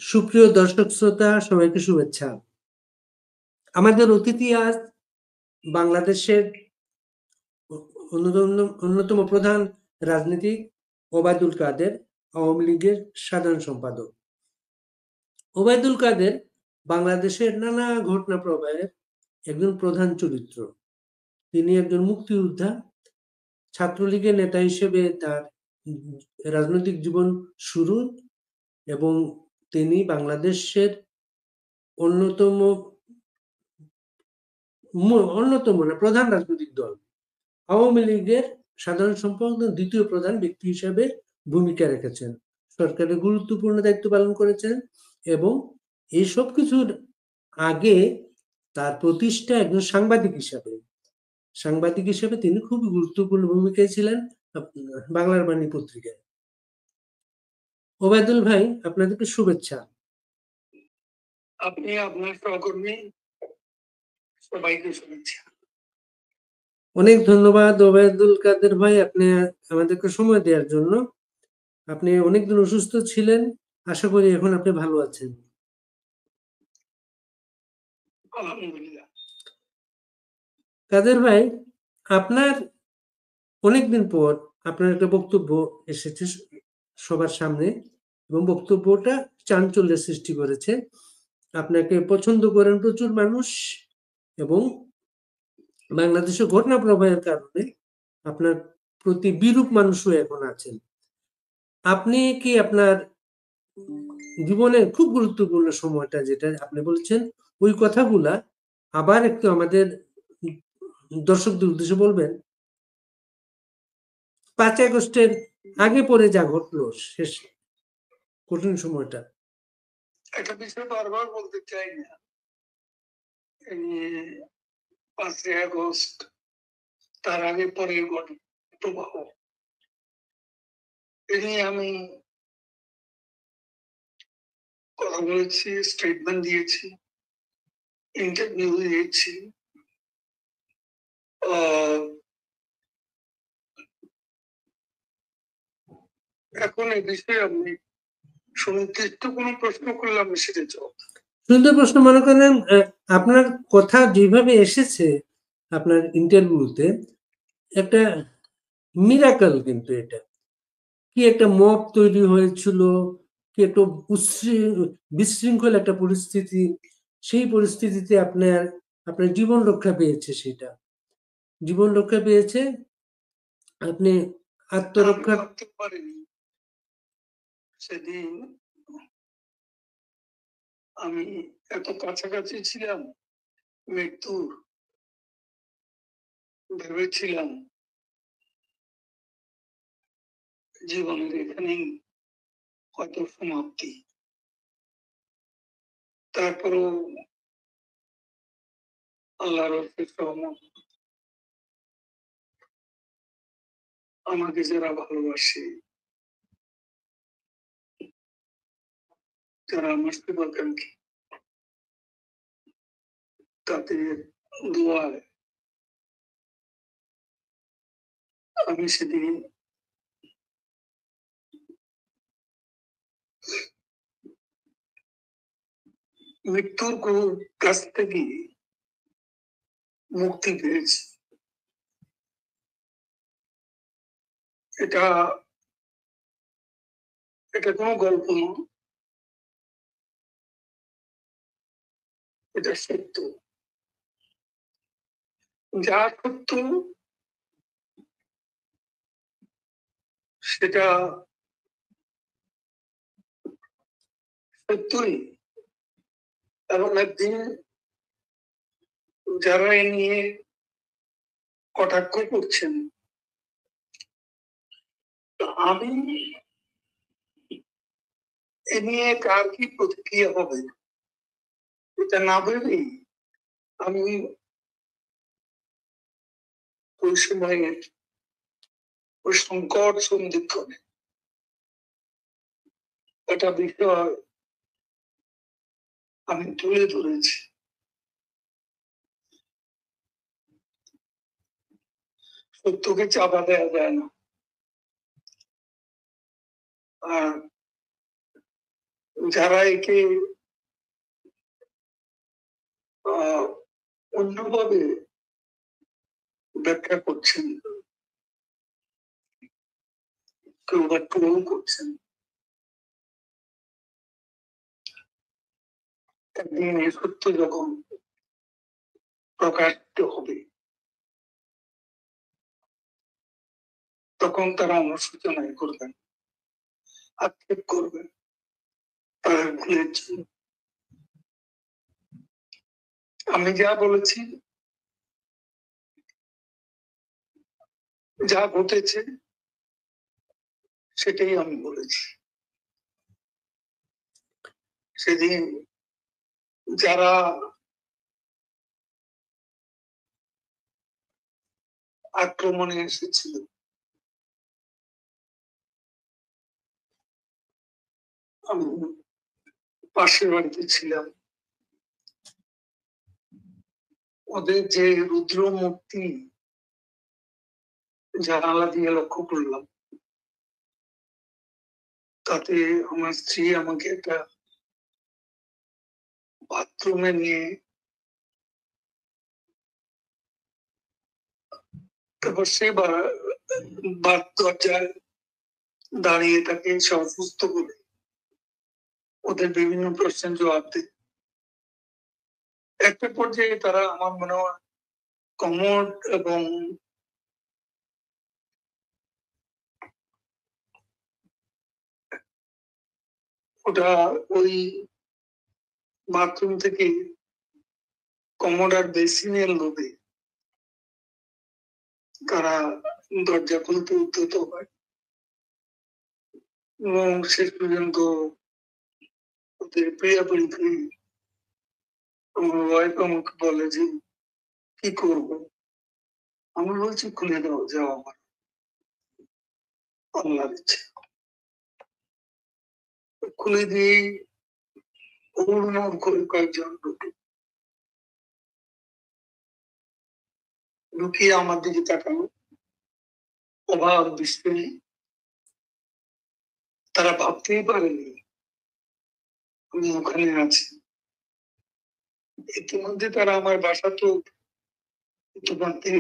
সুপ্রিয় দর্শক শ্রোতা সবাইকে শুভেচ্ছা। আমাদের অতিথি আজ বাংলাদেশের অন্যতম অন্যতম প্রধান রাজনীতিক ওবায়দুল কাদের, আওয়ামী লীগের সাধারণ সম্পাদক। ওবায়দুল কাদের বাংলাদেশের নানা ঘটনা প্রবাহের একজন প্রধান চরিত্র। তিনি একজন মুক্তিযোদ্ধা, ছাত্রলীগের নেতা হিসেবে তার রাজনৈতিক জীবন শুরু এবং তিনি বাংলাদেশের অন্যতম না প্রধান রাজনৈতিক দল আওয়ামী লীগের সাধারণ সম্পাদক দ্বিতীয় প্রধান ব্যক্তি হিসেবে ভূমিকা রেখেছেন, সরকারের গুরুত্বপূর্ণ দায়িত্ব পালন করেছেন এবং এই সব কিছুর আগে তার প্রতিষ্ঠা একজন সাংবাদিক হিসেবে তিনি খুব গুরুত্বপূর্ণ ভূমিকায় ছিলেন বাংলার বাণী পত্রিকায়। ওবায়দুল ভাই, আপনাদেরকে শুভেচ্ছা। আপনি আপনার সহকর্মী সবাইকে শুভেচ্ছা। অনেক ধন্যবাদ ওবায়দুল কাদের ভাই, আপনি আমাদেরকে সময় দেওয়ার জন্য। আপনি অনেকদিন অসুস্থ ছিলেন, আশা করি এখন আপনি ভালো আছেন। আলহামদুলিল্লাহ। কাদের ভাই, আপনার অনেকদিন পর আপনার একটা বক্তব্য এসেছে সবার সামনে এবং বক্তব্যটা চাঞ্চল্যের সৃষ্টি করেছে। আপনাকে পছন্দ করেন প্রচুর মানুষ এবং বাংলাদেশের ঘটনা প্রবাহের কারণে আপনার প্রতি বিরূপ মানুষও এখন আছেন। আপনি কি আপনার জীবনের খুব গুরুত্বপূর্ণ সময়টা যেটা আপনি বলছেন ওই কথাগুলা আবার একটু আমাদের দর্শকদের উদ্দেশ্যে বলবেন? 5 আগস্টের আগে পরে যা ঘটলো শেষ কঠিন সময়টা। একটা বিষয় বারবার বলতে চাই না, 5 আগস্ট তার আগে পরের ঘটনা প্রবাহ এ নিয়ে আমি কথা বলেছি, স্টেটমেন্ট দিয়েছি, ইন্টারভিউ দিয়েছি। এখন এই বিষয়ে আমি সুনির্দিষ্ট কোনো প্রশ্ন করলে আমি সেটা জবাব। সুন্দর প্রশ্ন। মনে করেন আপনার কথা যেভাবে এসেছে আপনার ইন্টারভিউতে, একটা মিরাকল, কিন্তু এটা কি একটা মব তৈরি হয়েছিল, কি একটা বিশৃঙ্খল একটা পরিস্থিতি, সেই পরিস্থিতিতে আপনার জীবন রক্ষা পেয়েছে, সেটা জীবন রক্ষা পেয়েছে, আপনি আত্মরক্ষা করতে পারিনি। সেদিন আমি এত কাছাকাছি ছিলাম মৃত্যুর, ভেবেছিলাম জীবনের এখানেই হয়তো সমাপ্তি। তারপরও আল্লাহর রহমত, আমাকে যারা ভালোবাসে, যারা আমার শুভাকাঙ্ক্ষী, তাদের দোয়ায় আমি সেদিন মৃত্যুর কাছ থেকে মুক্তি পেয়েছি। এটা কোনো গল্প না, এটা সত্য। যা সত্য সেটা সত্যই, এবং একদিন যারা এ নিয়ে কটাক্ষ করছেন, আমি এ নিয়ে কার কি প্রতিক্রিয়া হবে এটা না ভেবেই আমি ওই সময়ে ওই সংকট সন্ধিক্ষণে একটা বিষয় আমি তুলে ধরেছি। সত্যকে চাপা দেওয়া যায় না, আর যারা একে অন্যভাবে ব্যাখ্যা করছেন, কেউ বা ট্রোল করছেন, একদিন এই সত্য যখন প্রকাশিত হবে তখন তারা অনুশোচনায় করবেন, আক্ষেপ করবেন তাদের ভুলের জন্য। আমি যা বলেছি, যা ঘটেছে সেটাই আমি বলেছি। সেদিন যারা আক্রমণে এসেছিল আমি পাশের বাড়িতে ছিলাম, ওদের যে রুদ্র মূর্তি জানালা দিয়ে লক্ষ্য করলাম, তাতে আমার স্ত্রী আমাকে একটা বাথরুমে নিয়ে তারপর সে দরজায় দাঁড়িয়ে তাকে অসুস্থ করে ওদের বিভিন্ন প্রশ্নের জবাব দেয়। একটা পর্যায়ে তারা আমার মনে হয় কমোড এবং ওটা ওই বাথরুম থেকে কমোড আর বেসিনের লোভে তারা দরজা খুলতে উদ্যত হয় এবং শেষ পর্যন্ত ওদের প্রিয়া পরীক্ষে আমার ওয়াইফ আমাকে বলে যে কি করব, আমি বলছি খুলে দাও, যাও আমার আল্লাহ দিচ্ছে। খুলে দিয়ে পূর্ণ করে কয়েকজন লুকিয়ে আমার দিকে তাকালো, অভাব বিস্ময়ে। তারা ভাবতেই পারেনি আমি ওখানে আছি। ইতিমধ্যে তারা আমার বাসা তো ইতিমধ্যে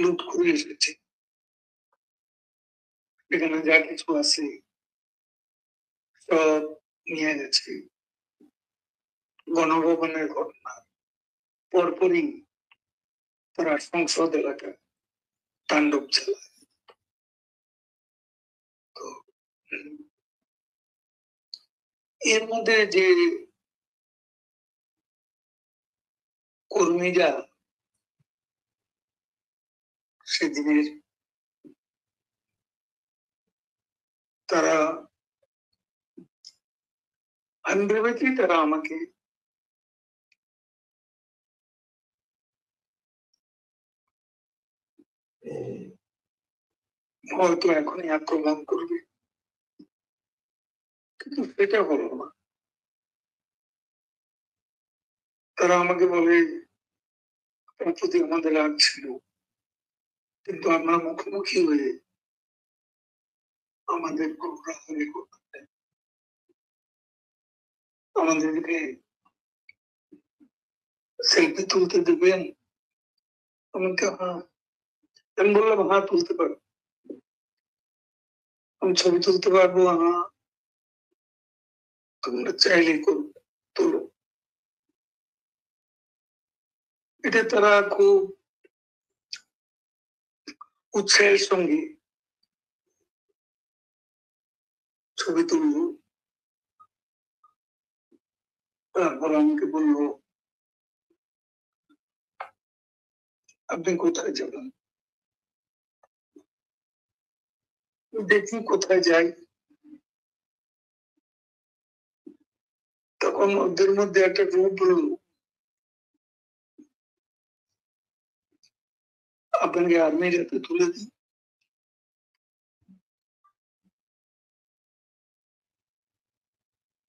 লুট করে এসেছে, এখানে যা কিছু আছে সব নিয়ে গেছে। গণভবনের ঘটনা পরপরই তারা সংসদ এলাকায় তাণ্ডব চালায়। তো এর মধ্যে যে কর্মীরা সেদিনের তারা, আমি ভেবেছি তারা আমাকে হয়তো এখনই আক্রমণ করবে, কিন্তু সেটা হলো না। তারা আমাকে বলে তার প্রতি আমাদের রাগ ছিল, কিন্তু আমরা মুখোমুখি হয়ে আমাদের কোনো রাগারাগি করতে চাই। আমাদেরকে সেলফি তুলতে দেবেন? আমাকে হ্যাঁ, আমি বললাম হ্যাঁ তুলতে পারবো, আমি ছবি তুলতে পারবো, হ্যাঁ তোমরা চাইলেই করবো, তোলো। এটা তারা খুব উৎসাহের সঙ্গে ছবি তুললো। তারপর আমাকে বললো আপনি কোথায় যাবেন? দেখি কোথায় যাই। তখন ওদের মধ্যে একটা গ্রুপ বললো আপনাকে আর্মির হাতে তুলে দিই।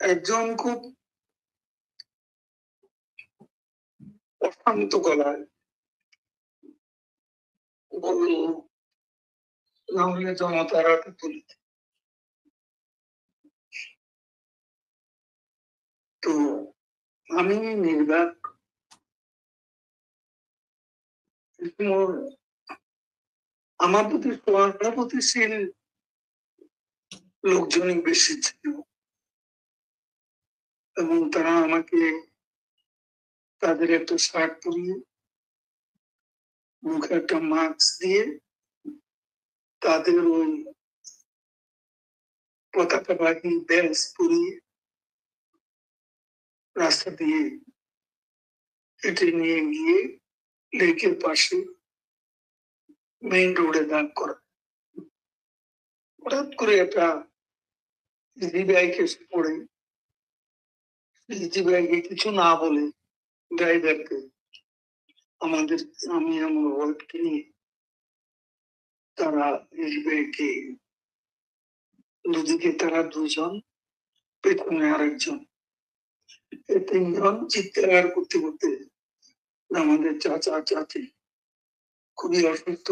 একজন খুব অশান্ত গলায় বললো না হলে জনতার হাতে তুলে দিই। তো আমি নির্বাক, আমার প্রতি সহানুভূতিশীল লোকজনই বেশি ছিল, এবং তারা আমাকে তাদের একটা শার্ট পরিয়ে, মুখে একটা মাস্ক দিয়ে, তাদের ওই পতাকাবাহী ব্যাজ পরিয়ে রাস্তা দিয়ে হেঁটে নিয়ে গিয়ে লেকের পাশে মেইন রোডে দাঁড় করা। হঠাৎ করে একটা ইজি বাইক এসে পড়ে, ইজি বাইকে কিছু না বলে ড্রাইভারকে আমি আমার ওয়াইফকে নিয়ে তারা ইজি বাইকে, দুদিকে তারা দুজন, পেছনে আরেকজন, এই তিনজন চিৎকার করতে করতে আমাদের চাচা চাচি খুবই অসুস্থ,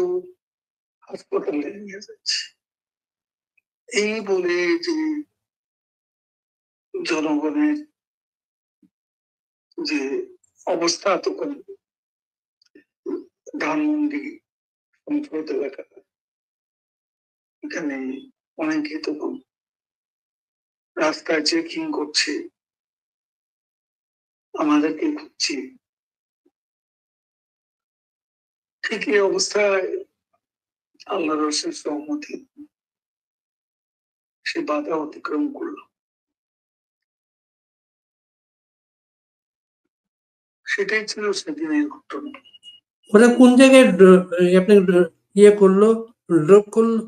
হাসপাতালে নিয়ে যাচ্ছে। এই বলে যে জনগণের যে অবস্থা, তখন ধানমন্ডি সংসদ এলাকা, এখানে অনেকে তখন রাস্তায় চেকিং করছে, আমাদেরকে খুঁজছে। ঠিক এই অবস্থায় আল্লাহর অশেষ রহমতে সে বাধা অতিক্রম করলো। সেটাই ছিল সেদিনের ঘটনা। ওরা কোন জায়গায় আপনি ইয়ে করলো, ড্রপ করলো?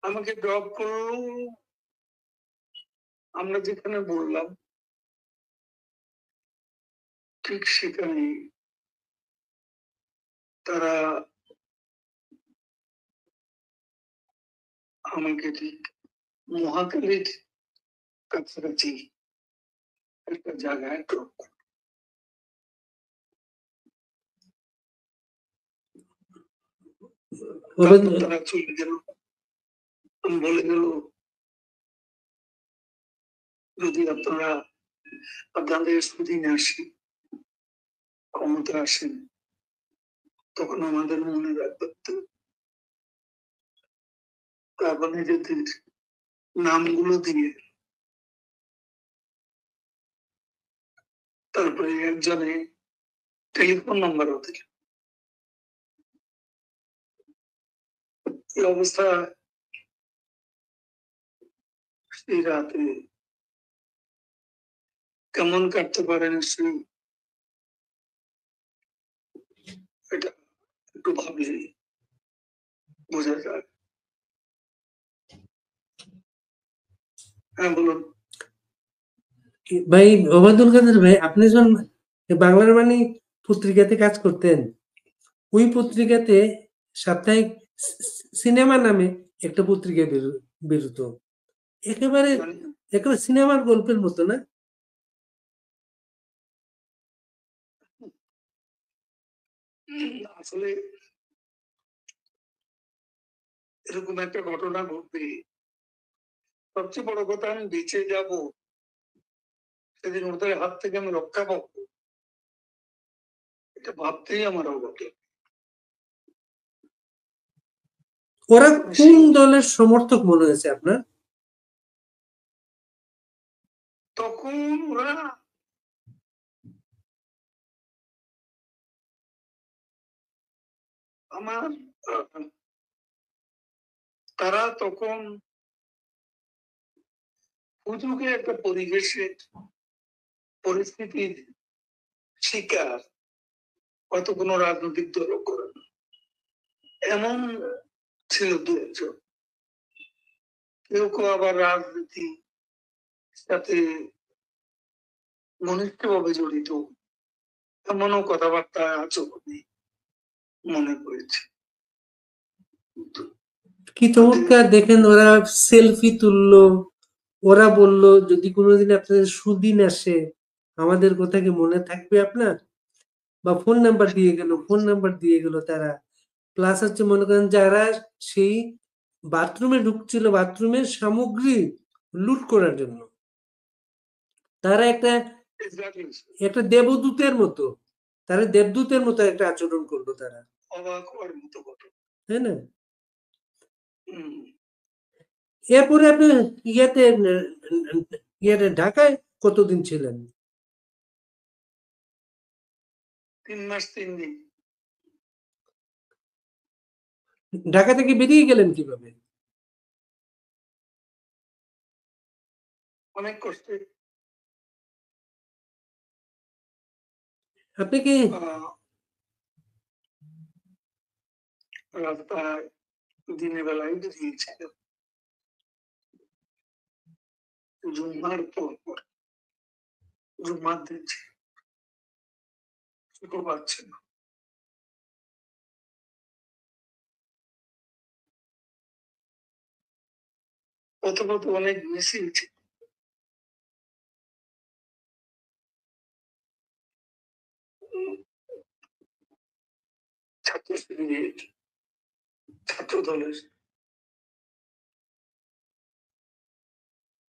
আমাকে ড্রপ করলো আমরা যেখানে বললাম ঠিক সেখানে। তারা আমাকে ঠিক মহাকালীর কাছাকাছি একটা জায়গায় ড্রপ করলো। তারা চলে গেল, বলে গেল যদি আপনারা আপনাদের সুদিনে আসেন, ক্ষমতা আসেন, তখন আমাদের মনে রাখবেন তো। তারপর নিজেদের নামগুলো দিয়ে, তারপরে একজনে টেলিফোন নাম্বারও দিল। এই অবস্থা সেই রাতে কেমন কাটতে পারে নিশ্চয়ই এটা একটু ভাবলে বোঝা যায়। হ্যাঁ বলুন। ভাই ওবায়দুল কাদের ভাই, আপনি যখন বাংলার বাণী পত্রিকাতে কাজ করতেন, ওই পত্রিকাতে সাপ্তাহিক সিনেমা নামে একটা পত্রিকা বেরোতো, একেবারে একেবারে সিনেমার গল্পের মতো না? আসলে এরকম একটা ঘটনা ঘটবে, সবচেয়ে বড় কথা আমি বেঁচে যাব, সেদিন ওদের হাত থেকে আমি রক্ষা পাবো, এটা ভাবতেই আমার অবাক। ওরা কোন দলের সমর্থক মনে হয়েছে আপনার? তখন ওরা আমার তারা তখন হুজুগে একটা পরিবেশের পরিস্থিতির শিকার, হয়তো কোনো রাজনৈতিক দলও করে না, এমন ছিল দু একজন। কেউ কেউ আবার রাজনীতি সাথে ঘনিষ্ঠভাবে জড়িত, এমনও কথাবার্তা আচরণে মনে করেছে। কি চমৎকার দেখেন, ওরা সেলফি তুললো, ওরা বলল যদি কোনোদিন আপনাদের সুদিন আসে আমাদের কথা কি মনে থাকবে আপনার, বা ফোন নাম্বার দিয়ে গেল তারা। প্লাস হচ্ছে মনে করেন যারা সেই বাথরুমে ঢুকছিল, বাথরুমের সামগ্রী লুট করার জন্য, তারা একটা এক্স্যাক্টলি একটা দেবদূতের মতো, তারা দেবদূতের মতো একটা আচরণ করলো তারা, অবাক হওয়ার মতো ঘটনা। তাই না? হুম, এরপরে আপনি ইয়াতে ঢাকায় কতদিন ছিলেন? 3 মাস 3 দিন। ঢাকা থেকে বেরিয়ে গেলেন কিভাবে? অনেক কষ্টে। আপনি কি রাস্তায় দিনের বেলায় বেরিয়েছিল, জুম্মার পর জুম্মার দিন ছিল, ছোট বাচ্চা না। প্রথমত অনেক মিছিল ছিল, ছাত্র শিবিরের, ছাত্র দলের,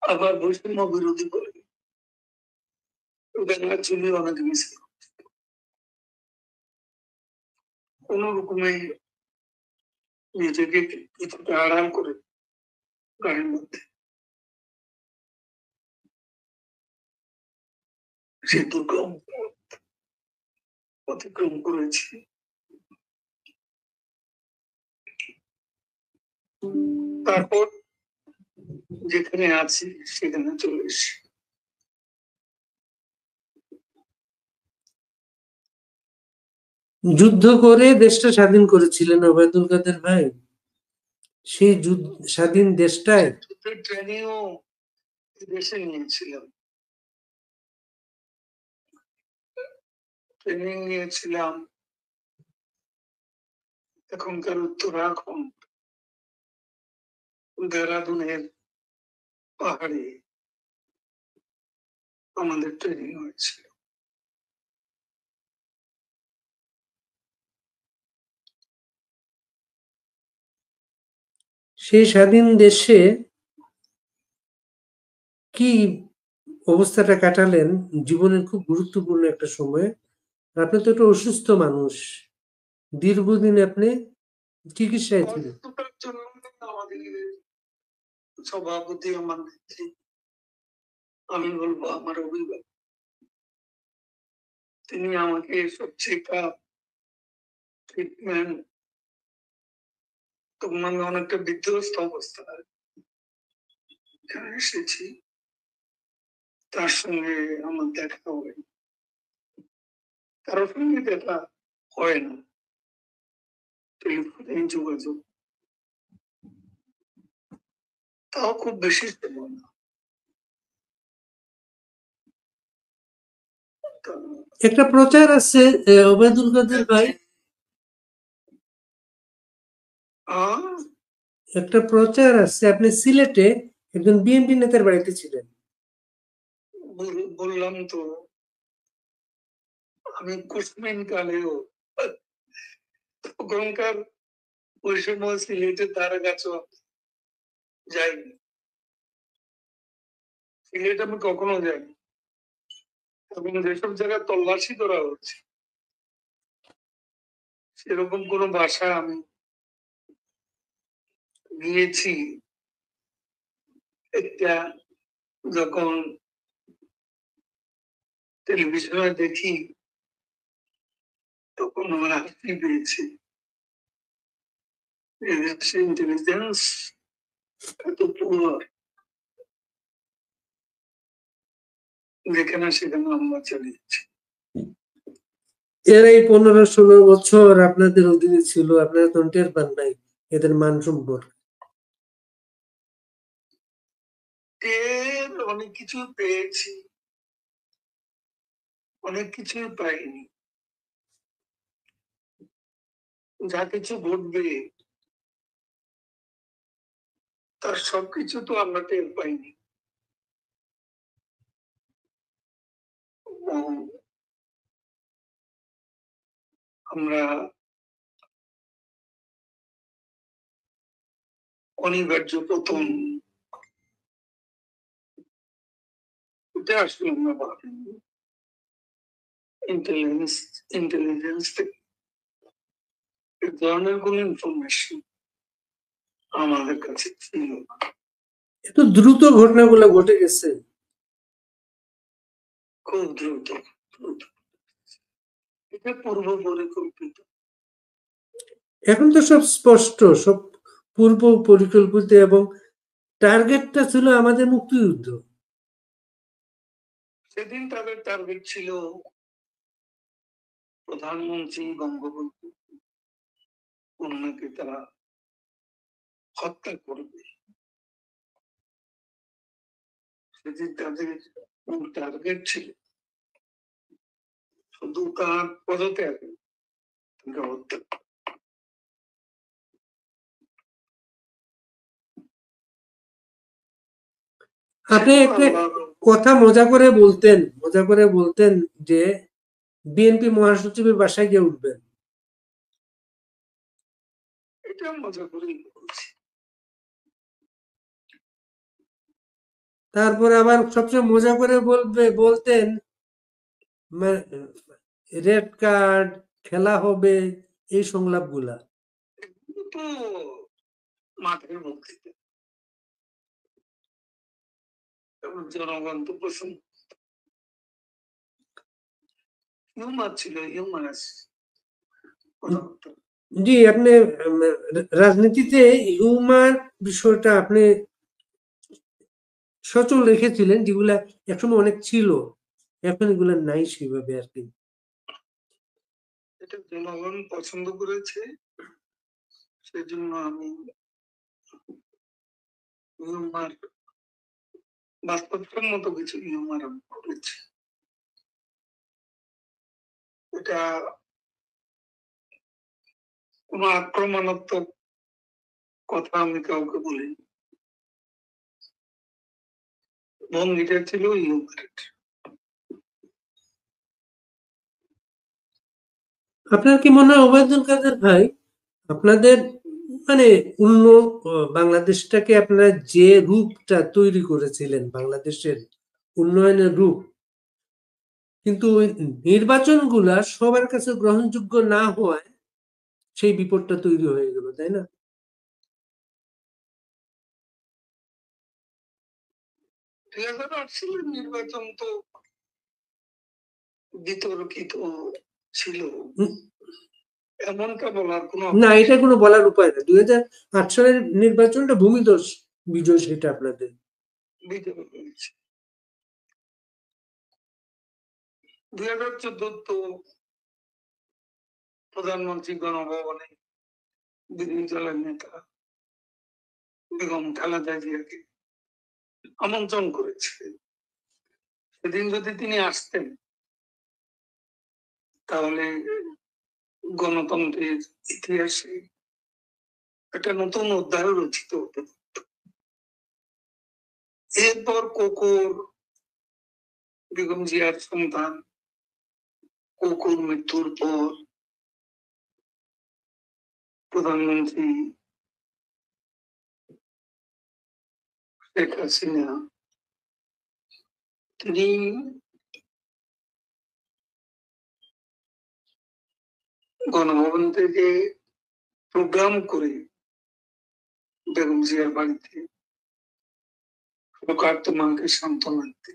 আবার বৈষম্য বিরোধী বলে ব্যাংলার জন্য অনেক মিছিল। কোন রকমে নিজেকে কিছুটা আড়াল করে গাড়ির মধ্যে সে দুর্গম অতিক্রম করেছি। তারপর যেখানে আছি সেখানে চলে এসেছি। যুদ্ধ করে দেশটা স্বাধীন করেছিলেন ওবায়দুল কাদের ভাই, সেই স্বাধীন দেশটায় যুদ্ধের ট্রেনিংও দেশে নিয়েছিলাম, ট্রেনিং নিয়েছিলাম এখনকার উত্তরাখণ্ড, দেহরাদুনের পাহাড়ে আমাদের ট্রেনিং হয়েছিল। সেই স্বাধীন দেশে কি অবস্থাটা কাটালেন, জীবনের খুব গুরুত্বপূর্ণ একটা সময়। আপনি তো একটা অসুস্থ মানুষ, দীর্ঘদিন আপনি চিকিৎসায় ছিলেন। অসুস্থতার জন্য আমাদের সভাপতি, আমার নেত্রী, আমি বলবো আমার অভিভাবক, তিনি আমাকে সব চেক আপ, ট্রিটমেন্ট, তখন আমি অনেকটা বিধ্বস্ত অবস্থায় এখানে এসেছি, তার সঙ্গে আমার দেখা হয়, কারোর সঙ্গে দেখা হয় না, টেলিফোনে যোগাযোগ, তাও খুব বেশি সময় না। একটা প্রচার আছে ওবায়দুল কাদের ভাই, একটা প্রচার আছে আপনি সিলেটে একজন বিএনপি নেতার বাড়িতে ছিলেন। বললাম তো আমি কুসমিন কালেও তখনকার ওই সময় সিলেটের ধারে কাছে যাইনি, সিলেট আমি কখনো যাইনি, এবং যেসব জায়গায় তল্লাশি করা হচ্ছে সেরকম কোনো বাসা আমি গিয়েছি একটা, যখন টেলিভিশনে দেখি তখন আমার হাসি পেয়েছি। ইন্টেলিজেন্স এত পুয়ার, যেখানে সেখানে আমরা চালিয়েছি। এরা এই 15-16 বছর আপনাদের অধীনে ছিল, আপনারা তো টের পান নাই এদের মান সম্পর্কে। অনেক কিছু পেয়েছি, অনেক কিছু পাইনি, যা কিছু ঘটবে তার সবকিছু তো আমরা টের পাইনি। আমরা অনিবার্য পতন এটা আসলে আমরা ভাবিনি। ইন্টেলিজেন্স থেকে এই ধরনের কোন ইনফরমেশন আমাদের কাছে ছিল না। এত দ্রুত ঘটনাগুলো ঘটে গেছে। খুব দ্রুত দ্রুত। এটা পূর্ব পরিকল্পিত। এখন তো সব স্পষ্ট, সব পূর্ব পরিকল্পিত, এবং টার্গেটটা ছিল আমাদের মুক্তিযুদ্ধ। সেদিন তাদের টার্গেট ছিল প্রধানমন্ত্রী বঙ্গবন্ধু কন্যাকে তারা হত্যা করবে। সেদিন তাদের মূল টার্গেট ছিল শুধু তার পদত্যাগে তাকে হত্যা করা। আপনি সেটা একটা আল্লাহর কথা মজা করে বলতেন যে বিএনপি মহাসচিবের বাসায় গিয়ে উঠবেন। এটা মজা করেই বলছি। তারপরে আবার সবচেয়ে মজা করে বলতেন রেড কার্ড খেলা হবে, এই সংলাপগুলা। এগুলো তো মাঠের বক্তৃতা, এবং জনগণ তো প্রশ্ন হিউমার ছিল, হিউমারাস কথাবার্তা। জি, আপনি রাজনীতিতে হিউমার বিষয়টা আপনি সচল রেখেছিলেন, যেগুলা একসময় অনেক ছিল, এখন এগুলা নাই সেভাবে আর কি। এটা জনগণ পছন্দ করেছে, সেজন্য আমি হিউমার, বাস্তবসম্মত কিছু হিউমার আমি করেছি। এটা কোনো আক্রমণাত্মক কথা আমি কাউকে বলিনি, ভঙ্গিটা ছিল হিউমারের। আপনার কি মনে হয় ওবায়দুল কাদের ভাই, আপনাদের মানে বাংলাদেশটাকে আপনারা যে রূপটা তৈরি করেছিলেন, বাংলাদেশের উন্নয়নের রূপ, কিন্তু ওই নির্বাচনগুলা সবার কাছে গ্রহণযোগ্য না হওয়ায় সেই বিপদটা তৈরি হয়ে গেল, তাই না? 2008 সালের নির্বাচন তো বিতর্কিত ছিল, উম, এমনটা বলার কোনো না, অবকাশ এটা কোনো বলার উপায় না। 2008 সালের নির্বাচনটা ভূমিধস বিজয়, সেটা আপনাদের। বিতর্ক হয়েছে। 2014 তো প্রধানমন্ত্রী গণভবনে বিরোধী দলের নেতা বেগম খালেদা জিয়াকে আমন্ত্রণ করেছে। সেদিন যদি তিনি আসতেন, তাহলে গণতন্ত্রের ইতিহাসে একটা নতুন অধ্যায় রচিত হতো। এরপর কোকোর, বেগম জিয়ার সন্তান কোকোর মৃত্যুর পর প্রধানমন্ত্রী শেখ হাসিনা তিনি গণভবন থেকে প্রোগ্রাম করে বেগম জিয়ার বাড়িতে শোকার্ত মাকে সান্ত্বনা দিতে,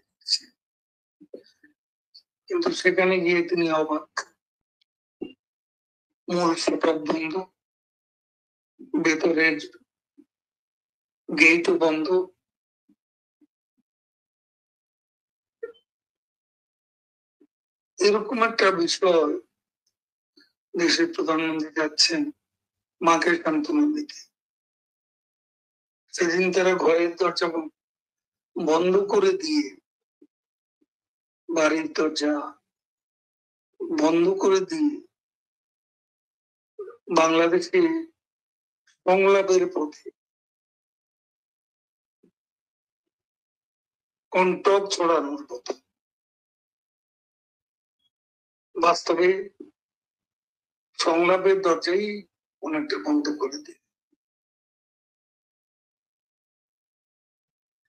কিন্তু সেখানে গিয়ে তিনি অবাক। মূল ফটক বন্ধ, ভেতরের গেট বন্ধ। এরকম একটা বিষয়, দেশের প্রধানমন্ত্রী যাচ্ছেন মাকে সান্ত্বনা দিতে, সেদিন তারা ঘরের দরজা বন্ধ করে দিয়ে, বাড়ির দরজা বন্ধ করে দিয়ে বাংলাদেশে সংলাপের পথে কণ্টক ছড়ানোর পথে বাস্তবে সংলাপের দরজাই অনেকটা বন্ধ করে দেয়।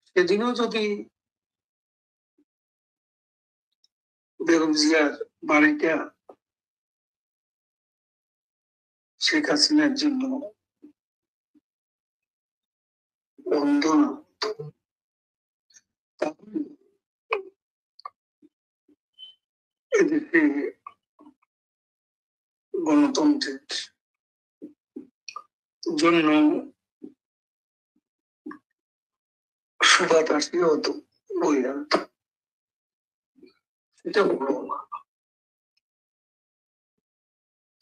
সেদিনও যদি বেগম জিয়ার বাড়িটা শেখ হাসিনার জন্য বন্ধ না হতো, তাহলে এদেশে গণতন্ত্রের জন্য সুবাতাসই হতো, বই আনতো। সেটা হলো না।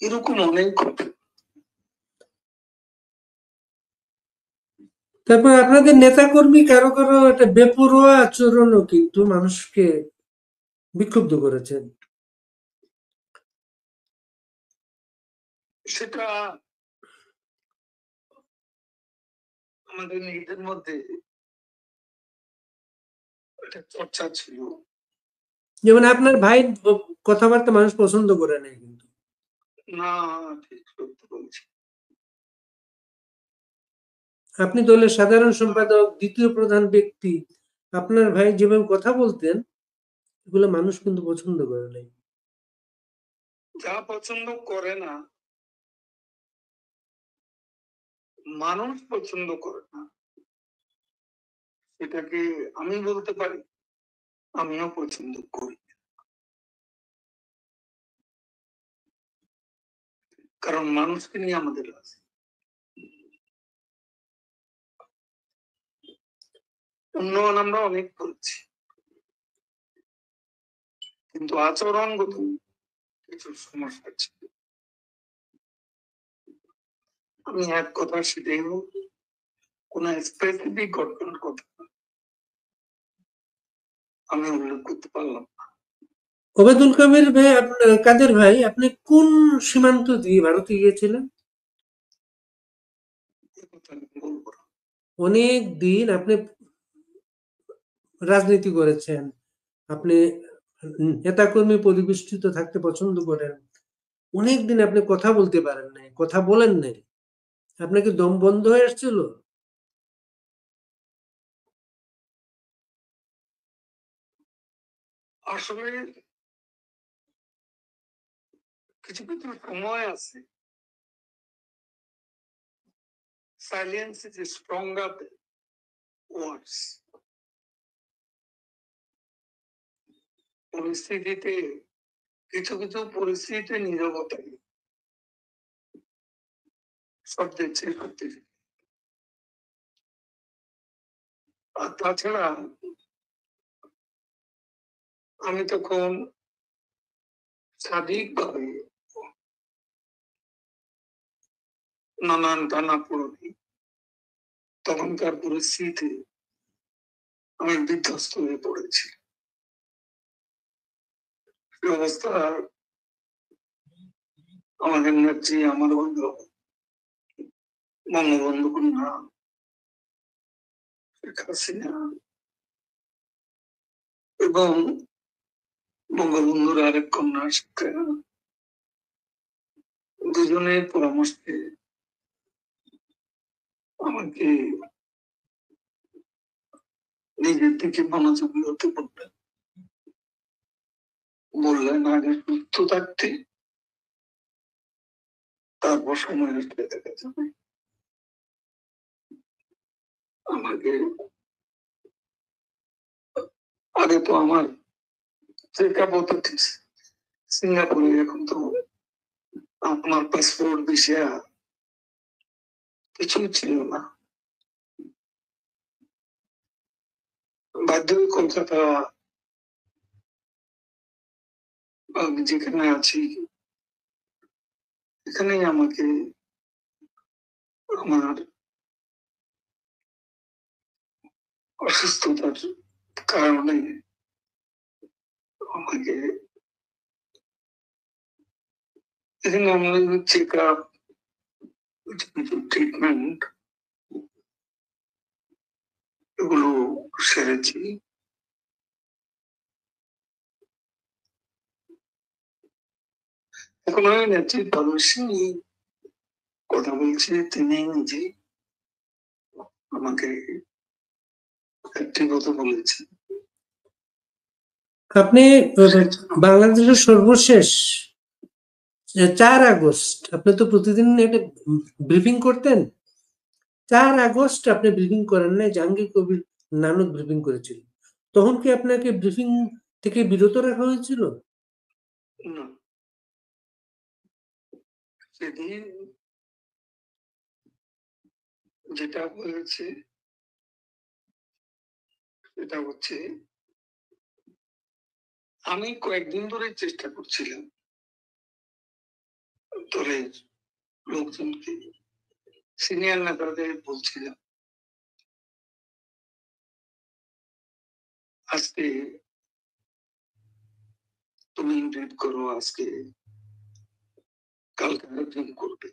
এরকম অনেক ঘটনা। তারপর আপনাদের নেতাকর্মী কারো কারো একটা বেপরোয়া আচরণও কিন্তু মানুষকে বিক্ষুব্ধ করেছেন। সেটা আমাদের নিজেদের মধ্যে একটা চর্চা ছিল। যেমন আপনার ভাই কথাবার্তা মানুষ পছন্দ করে নেয় কিন্তু। না, ঠিক সত্যি বলছি। আপনি দলের সাধারণ সম্পাদক, দ্বিতীয় প্রধান ব্যক্তি, আপনার ভাই যেভাবে কথা বলতেন এগুলো মানুষ কিন্তু পছন্দ করে নাই। যা পছন্দ করে না, মানুষ পছন্দ করে না, সেটাকে আমি বলতে পারি আমিও পছন্দ করি, কারণ মানুষকে নিয়ে আমাদের আছে। উন্নয়ন আমরা অনেক করেছি, কিন্তু আচরণগত কিছু সমস্যা ছিল। আমি এক কথা, সেটাই হোক, কোন স্পেসিফিক ঘটনার কথা আমি উল্লেখ করতে পারলাম না। ওবায়দুল কাদের ভাই, কাদের ভাই, আপনি কোন সীমান্ত দিয়ে ভারতে গিয়েছিলেন? এ কথা আমি বলবো না। অনেক দিন আপনি রাজনীতি করেছেন, আপনি নেতাকর্মী পরিবেষ্টিত থাকতে পছন্দ করেন, অনেকদিন আপনি কথা বলতে পারেন নাই, কথা বলেন নাই, আপনাকে দম বন্ধ হয়ে আসছিল? আসলে কিছু কিছু সময় আছে, সাইলেন্স ইজ স্ট্রঙ্গার দেন ওয়ার্ডস। পরিস্থিতিতে, কিছু কিছু পরিস্থিতিতে নীরবতাই শব্দের চেয়ে শক্তিশালী। আর তাছাড়া আমি তখন সার্বিকভাবে নানান টানাপোড়েনে, তখনকার পরিস্থিতিতে আমি বিধ্বস্ত হয়ে পড়েছি। সে অবস্থা আমাদের নেত্রী, আমার বঙ্গবন্ধু কন্যা শেখ হাসিনা এবং বঙ্গবন্ধুর আরেক কন্যা শেখ রেহানা, দুজনের পরামর্শে আমাকে নিজের দিকে মনোযোগী হতে বললেন। বললেন আগে সুস্থ থাকতে, তারপর সময় আসলে দেখা যাবে। আমাকে আগে তো আমার চেক আপ হতো সিঙ্গাপুরে, এখন তো আমার পাসপোর্ট ভিসা কিছুই ছিল না। বাধ্য হয়ে কলকাতা, আমি যেখানে আছি এখানেই আমাকে আমার অসুস্থতার কারণে আমাকে এখানে আমরা চেক আপ, কিছু কিছু ট্রিটমেন্ট, এগুলো সেরেছি। এখন আমি নেত্রীর পারমিশন নিয়ে কথা বলছি, তিনি নিজে আমাকে একটি কথা বলেছেন। আপনি বাংলাদেশের সর্বশেষ 4 আগস্ট আপনি তো প্রতিদিন এটা ব্রিফিং করতেন। 4 আগস্ট আপনি ব্রিফিং করেন নাই, জাহাঙ্গীর কবির নানক ব্রিফিং করেছিল। তখন কি আপনাকে ব্রিফিং থেকে বিরত রাখা হয়েছিল? না, সেদিন যেটা হয়েছে সেটা হচ্ছে, আমি কয়েকদিন ধরে চেষ্টা করছিলাম দলের লোকজনকে, সিনিয়র নেতাদের বলছিলাম আজকে তুমি ব্রিফ করো, আজকে কালকে আরেকজন করবে।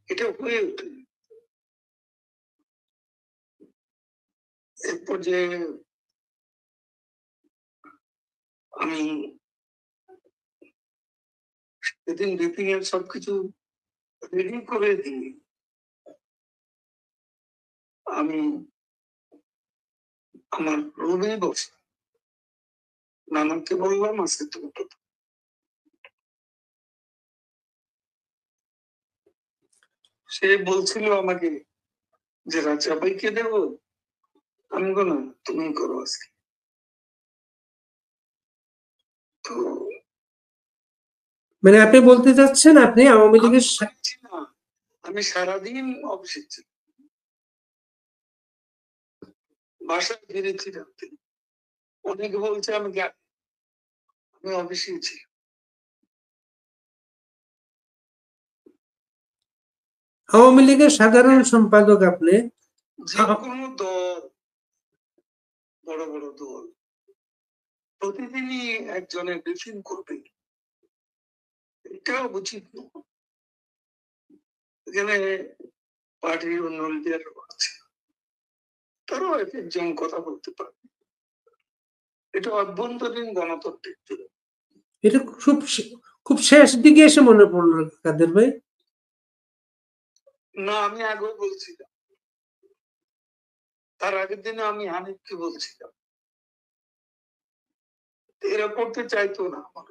এটা হয়ে ওঠে। এরপর যে আমি সেদিন ব্রিফিং এর সবকিছু রেডি করে দিই, আমি আমার রুমে বসে নানাকে বললাম আজকে তুমি প্রথম। সে বলছিল আমাকে যে রাজা ভাইকে দেব, আমি বললাম তুমি করো আজকে। তো মানে আপনি বলতে চাচ্ছেন আপনি আওয়ামী লীগের আমি সারাদিন অফিসে ছিলাম, বাসায় ফিরেছি রাত্রে। অনেকে বলছে আমি অফিসে ছিলাম। আওয়ামী লীগের সাধারণ সম্পাদক আপনি। যে কোনো দল, বড় বড় দল প্রতিদিনই একজনের ব্রিফিং করবে, এটাও উচিত নয়। এখানে পার্টির অন্য লিডার আছে, তারাও এক একজন কথা বলতে পারে। এটা অভ্যন্তরীণ গণতন্ত্রের জন্য। এটা খুব শেষ দিকে এসে মনে পড়লো কাদের ভাই। না, আমি আগেও বলছিলাম, তার আগের দিনে আমি হানিফকে বলছিলাম, এরা করতে চাইতো না আমার।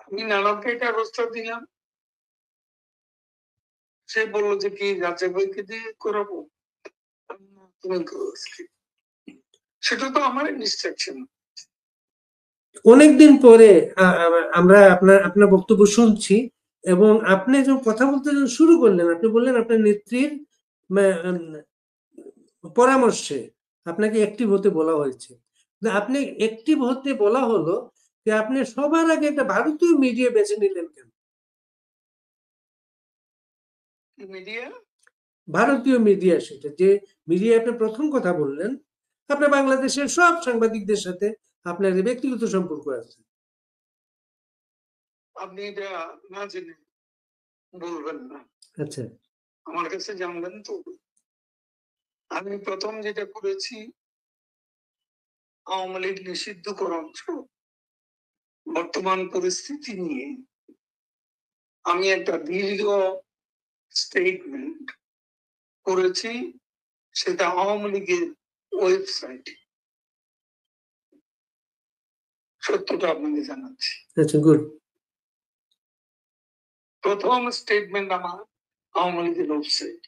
আমি নানাকে এটা প্রস্তাব দিলাম, সে বললো যে কি রাজা ভাইকে দিয়ে করাবো, তুমি করো। সেটা তো আমার ইনস্ট্রাকশন। অনেকদিন পরে আমরা আপনার বক্তব্য শুনছি, এবং আপনি যখন কথা বলতে যখন শুরু করলেন, আপনি বললেন আপনার নেত্রীর পরামর্শে আপনাকে অ্যাক্টিভ হতে বলা হয়েছে। আপনি অ্যাক্টিভ হতে বলা হলো যে আপনি সবার আগে একটা ভারতীয় মিডিয়া বেছে নিলেন কেন? মিডিয়া, ভারতীয় মিডিয়া, সেটা যে মিডিয়া আপনি প্রথম কথা বললেন, আপনার বাংলাদেশের সব সাংবাদিকদের সাথে আপনার ব্যক্তিগত সম্পর্ক আছে। আপনি এটা না জেনে বলবেন না, আচ্ছা, আমার কাছে জানবেন তো। আমি প্রথম যেটা করেছি, আওয়ামী লীগ নিষিদ্ধ করা বর্তমান পরিস্থিতি নিয়ে আমি একটা দীর্ঘ স্টেটমেন্ট করেছি, সেটা আওয়ামী লীগের ওয়েবসাইটে। সত্যটা আপনাকে জানাচ্ছি। আচ্ছা, গুড। প্রথম স্টেটমেন্ট আমার আওয়ামী লীগের ওয়েবসাইট,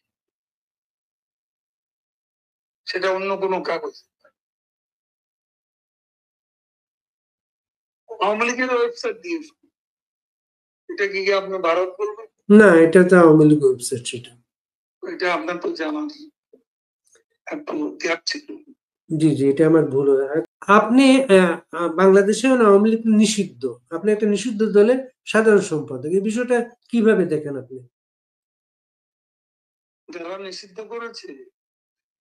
সেটা অন্য কোনো কাগজ। আওয়ামী লীগের ওয়েবসাইট দিয়ে, এটা কি আপনি ভারত বলবেন? না, এটা তো আওয়ামী লীগ ওয়েবসাইট। সেটা এটা আপনার তো জানার একটু গ্যাপ ছিল। জি জি, এটা আমার ভুল হয়ে। আপনি বাংলাদেশে আওয়ামী লীগ নিষিদ্ধ, আপনি একটা নিষিদ্ধ দলের সাধারণ সম্পাদক, এই বিষয়টা কিভাবে দেখেন আপনি? যারা নিষিদ্ধ করেছে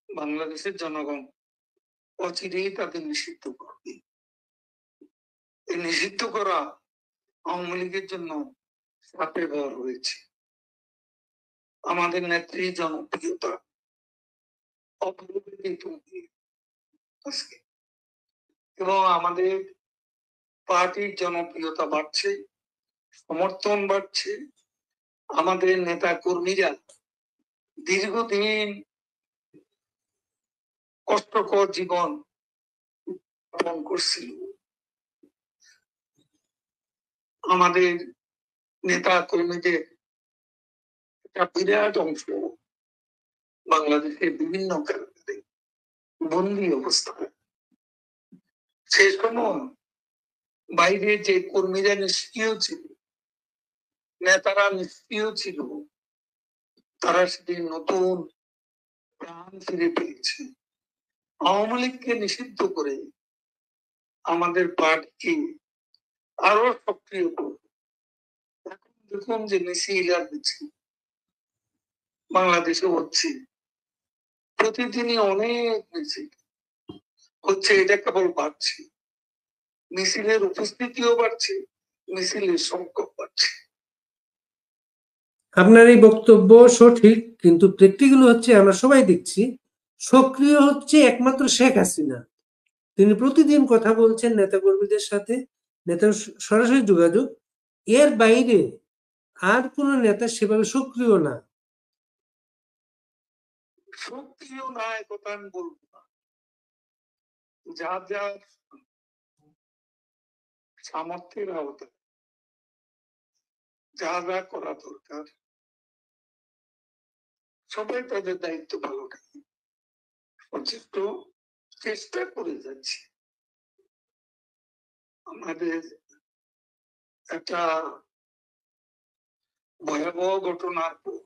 বাংলাদেশের জনগণ অচিরেই তাদের নিষিদ্ধ করবে। এই নিষিদ্ধ করা আওয়ামী লীগের জন্য চাপে ভর হয়েছে। আমাদের নেত্রী জনপ্রিয়তা অপরিবর্তিত আজকে, এবং আমাদের পার্টির জনপ্রিয়তা বাড়ছে, সমর্থন বাড়ছে। আমাদের নেতা কর্মীরা দীর্ঘদিন কষ্টকর জীবন পালন করছিল। আমাদের নেতা কর্মীদের একটা বিরাট অংশ বাংলাদেশের বিভিন্ন কারাগারে বন্দী অবস্থায়। সেই সময় বাইরে যে কর্মীরা নিষ্ক্রিয় ছিল, নেতারা নিষ্ক্রিয় ছিল, তারা সেদিন নতুন প্রাণ ফিরে পেয়েছে। আওয়ামী লীগকে নিষিদ্ধ করে আমাদের পার্টিকে আরো সক্রিয় করবে। এখন দেখুন যে মিছিল আর মিছিল বাংলাদেশে হচ্ছে, প্রতিদিনই অনেক মিছিল হচ্ছে। এটা কেবল বাড়ছে, মিছিলের উপস্থিতিও বাড়ছে, মিছিলের সংখ্যা বাড়ছে। আপনার এই বক্তব্য সঠিক, কিন্তু প্র্যাকটিক্যাল হচ্ছে আমরা সবাই দেখছি সক্রিয় হচ্ছে একমাত্র শেখ হাসিনা। তিনি প্রতিদিন কথা বলছেন নেতাকর্মীদের সাথে, নেতার সরাসরি যোগাযোগ। এর বাইরে আর কোনো নেতা সেভাবে সক্রিয় না। সক্রিয় না কথা আমি বলবো না, যা যা সামর্থ্যের আওতায় যা যা করা দরকার সবাই তাদের দায়িত্ব পালন সচেষ্ট চেষ্টা করে যাচ্ছে। আমাদের একটা ভয়াবহ ঘটনার পর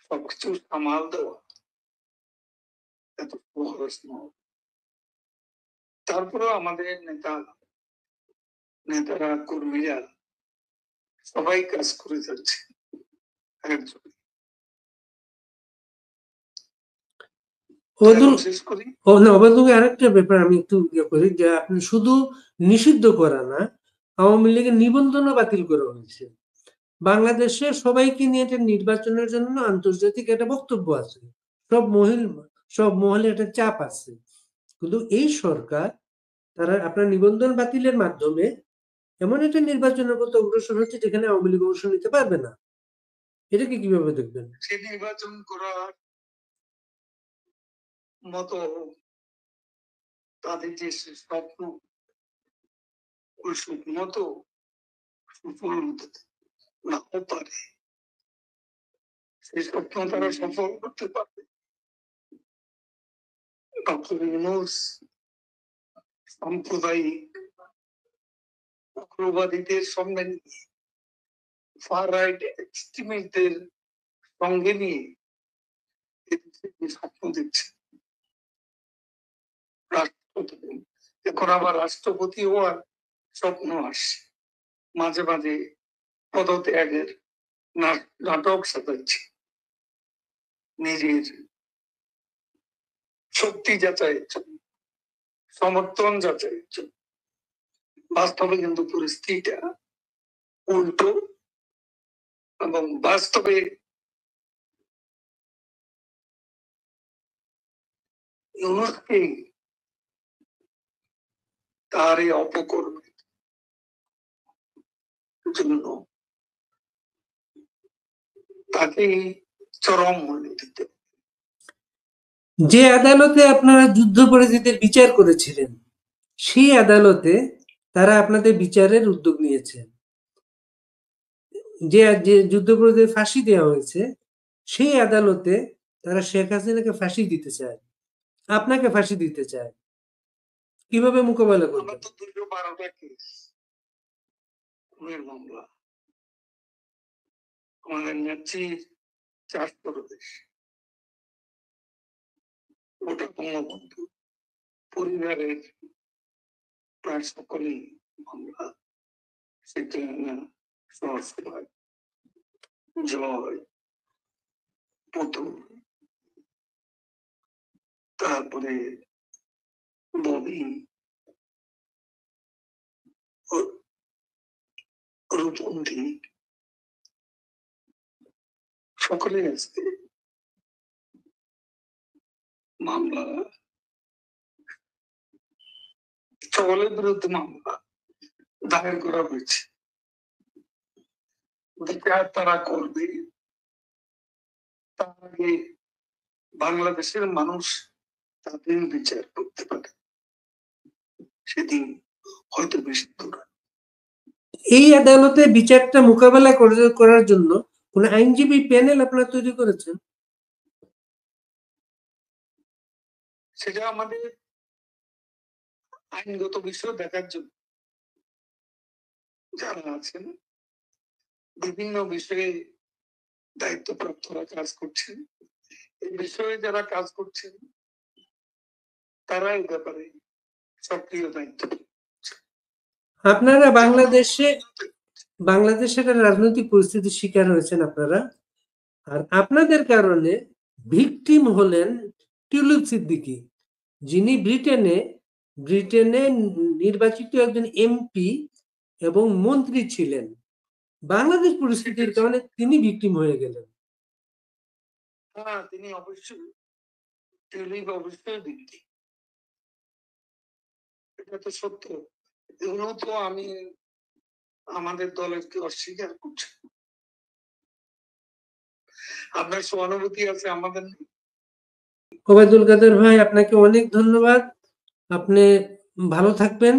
সবকিছু সামাল দেওয়া এত সহজ নয়। তারপরেও আমাদের নেতারা কর্মীরা সবাই কাজ করে যাচ্ছে। শেষ করি। আরেকটা ব্যাপার আমি একটু করি, যে আপনি শুধু নিষিদ্ধ করা না, আওয়ামী লীগের নিবন্ধনও বাতিল করা হয়েছে। বাংলাদেশে সবাইকে নিয়ে একটা নির্বাচনের জন্য আন্তর্জাতিক একটা বক্তব্য আছে, সব মহলে একটা চাপ আছে। কিন্তু এই সরকার তারা আপনার নিবন্ধন বাতিলের মাধ্যমে এমন একটা নির্বাচনের পথে অগ্রসর হচ্ছে যেখানে আওয়ামী লীগ অংশ নিতে পারবে না। এটাকে কিভাবে দেখবেন? সে নির্বাচন করার মতো তাদের যে স্বপ্ন, ওই স্বপ্ন তো সফল হতে নাও পারে। সেই স্বপ্ন তারা সফল করতে পারবে। ডক্টর ইউনূস সাম্প্রদায়িক উগ্রবাদীদের সঙ্গে নিয়ে, ফার রাইট এক্সট্রিমিস্টদের সঙ্গে নিয়ে স্বপ্ন দেখছে রাষ্ট্রপতি। এখন আবার রাষ্ট্রপতি হওয়ার স্বপ্ন আসছে, মাঝে মাঝে পদত্যাগের নাটক সাজাচ্ছে নিজের শক্তি যাচাইয়ের জন্য, সমর্থন যাচাইয়ের জন্য। বাস্তবে কিন্তু পরিস্থিতিটা উল্টো, এবং বাস্তবে ইউনূসকে তার এই অপকর্মের জন্য তাকে চরম মূল্য দিতে। যে আদালতে আপনারা যুদ্ধাপরাধীদের বিচার করেছিলেন, সেই আদালতে তারা আপনাদের বিচারের উদ্যোগ নিয়েছে। যে যুদ্ধাপরাধীদের ফাঁসি দেওয়া হয়েছে, সেই আদালতে তারা শেখ হাসিনাকে ফাঁসি দিতে চায়, আপনাকে ফাঁসি দিতে চায়। কিভাবে মোকাবেলা করবেন? 212টা কেস মামলা, আমাদের নেত্রী 4 দেশ, ওটা বঙ্গবন্ধু পরিবারের প্রায় সকলেই মামলা, সেটা সহজ জয়, পুতুল, তারপরে ববি, রূপন্তি, সকলে আছে মামলা, সকলের বিরুদ্ধে মামলা দায়ের করা হয়েছে। বিচার তারা করবে, তার আগে বাংলাদেশের মানুষ তাদের বিচার করতে পারে, সেদিন হয়তো বেশি দূর। এই আদালতে বিচারটা মোকাবেলা করার জন্য কোন আইনজীবী প্যানেল আপনারা তৈরি করেছেন? সেটা আমাদের আইনগত বিষয় দেখার জন্য যারা আছেন বিভিন্ন বিষয়ে দায়িত্বপ্রাপ্তরা কাজ করছেন, এই বিষয়ে যারা কাজ করছেন তারা এই ব্যাপারে সক্রিয় দায়িত্ব। আপনারা বাংলাদেশের রাজনৈতিক পরিস্থিতির শিকার হয়েছেন আপনারা, আর আপনাদের কারণে ভিকটিম হলেন টিউলিপ সিদ্দিকী, যিনি ব্রিটেনে নির্বাচিত একজন এমপি এবং মন্ত্রী ছিলেন। বাংলাদেশ পরিস্থিতির কারণে তিনি ভিকটিম হয়ে গেলেন। হ্যাঁ, তিনি অবশ্যই টিউলিপ অবশ্যই ভিত্তি, এটা তো সত্য। এগুলো তো আমি আমাদের দলেরকে অস্বীকার করছি। আপনার সহানুভূতি আছে, আমাদের নেই। ওবায়দুল কাদের ভাই, আপনাকে অনেক ধন্যবাদ। আপনি ভালো থাকবেন।